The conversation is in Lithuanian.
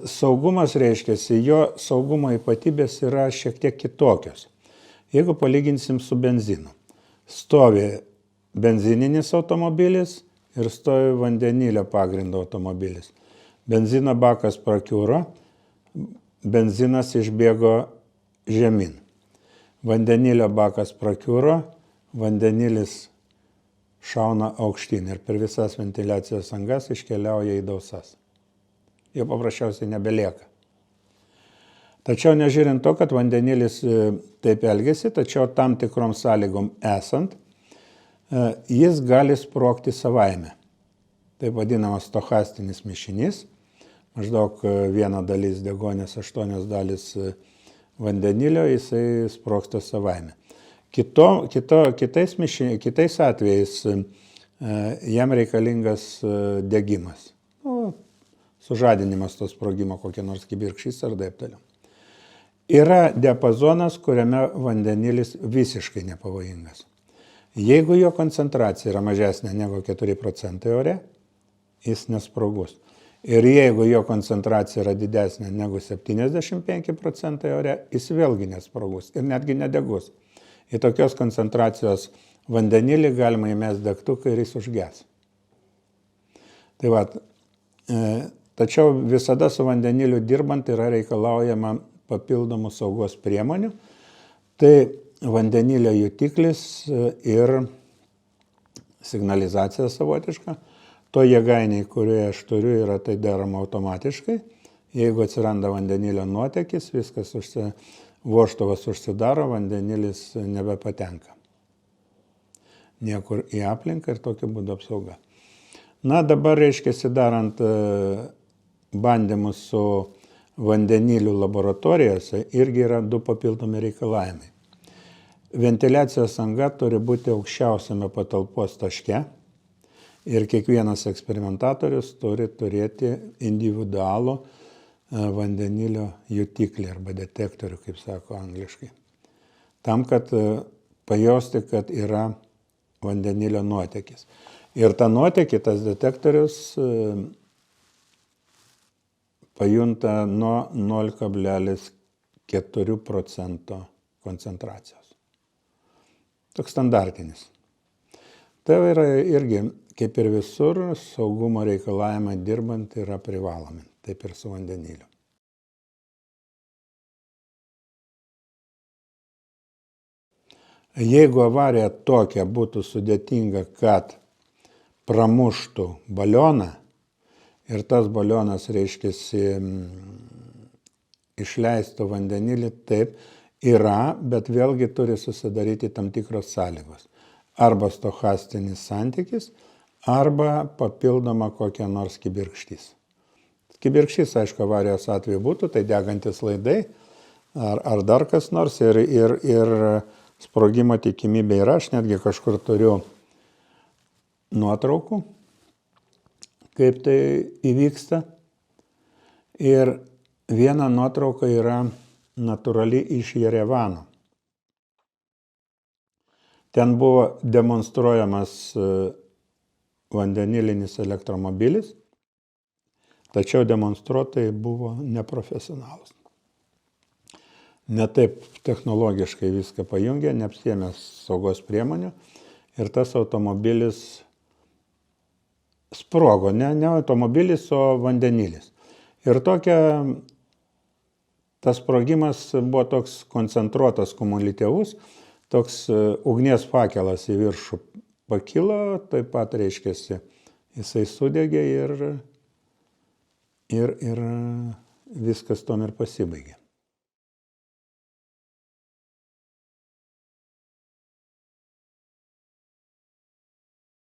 Saugumas reiškiasi, jo saugumo ypatybės yra šiek tiek kitokios. Jeigu palyginsim su benzinu, stovi benzininis automobilis ir stovi vandenilio pagrindo automobilis. Benzino bakas prakiuro, benzinas išbėgo žemyn. Vandenilio bakas prakiuro, vandenilis šauna aukštyn ir per visas ventiliacijos angas iškeliauja į dausas. Jo paprasčiausiai nebelieka. Tačiau nežiūrint to, kad vandenilis taip elgesi, tačiau tam tikrom sąlygom esant, jis gali sprogti savaime. Taip vadinamas stochastinis mišinys, maždaug 1 dalis deguonies, 8 dalis vandenilio, jisai sprogsta savaime. Kitais atvejais jam reikalingas degimas. Sužadinimas to sprogimo, kokie nors kibirkštys ar taip toliau. Yra diapazonas, kuriame vandenilis visiškai nepavojingas. Jeigu jo koncentracija yra mažesnė negu 4% ore, jis nesprogus. Ir jeigu jo koncentracija yra didesnė negu 75% ore, jis vėlgi nesprogus ir netgi nedegus. Į tokios koncentracijos vandenilį galima įmesti degtuką ir jis užges. Tai va, tačiau visada su vandeniliu dirbant yra reikalaujama papildomų saugos priemonių. Tai vandenilio jutiklis ir signalizacija savotiška. To jėgainiai, kurioje aš turiu, yra tai daroma automatiškai. Jeigu atsiranda vandenilio nuotėkis, viskas vožtuvas užsidaro, vandenilis nebepatenka niekur į aplinką ir tokiu būdu apsauga. Na, dabar reiškiasi darant bandymus su vandeniliu laboratorijose irgi yra 2 papildomi reikalavimai. Ventiliacijos anga turi būti aukščiausiame patalpos taške ir kiekvienas eksperimentatorius turi turėti individualų vandenilio jutiklį arba detektorių, kaip sako angliškai. Tam, kad pajausti, kad yra vandenilio nuotėkis. Ir tą nuotėkį tas detektorius pajunta nuo 0,4% koncentracijos. Toks standartinis. Tai yra irgi, kaip ir visur, saugumo reikalavimai dirbant yra privalomi, taip ir su vandeniliu. Jeigu avarija tokia būtų sudėtinga, kad pramuštų balioną ir tas balionas, reiškiasi, išleistų vandenilį, taip yra, bet vėlgi turi susidaryti tam tikros sąlygos. Arba stochastinis santykis, arba papildoma kokia nors kibirkštys. Kibirkštys, aišku, avarijos atveju būtų, tai degantis laidai ar dar kas nors ir sprogimo tikimybė yra. Aš netgi kažkur turiu nuotraukų, kaip tai įvyksta. Ir viena nuotrauka yra natūrali iš Jerevano. Ten buvo demonstruojamas vandenilinis elektromobilis, tačiau demonstruotojai buvo neprofesionalūs. Netaip technologiškai viską pajungė, neapsiėmė saugos priemonių ir tas automobilis sprogo. Ne automobilis, o vandenilis. Ir tas sprogimas buvo toks koncentruotas, kumuliatyvus, toks ugnies fakelas į viršų pakilo, taip pat reiškiasi, jisai sudegė ir viskas tom ir pasibaigė.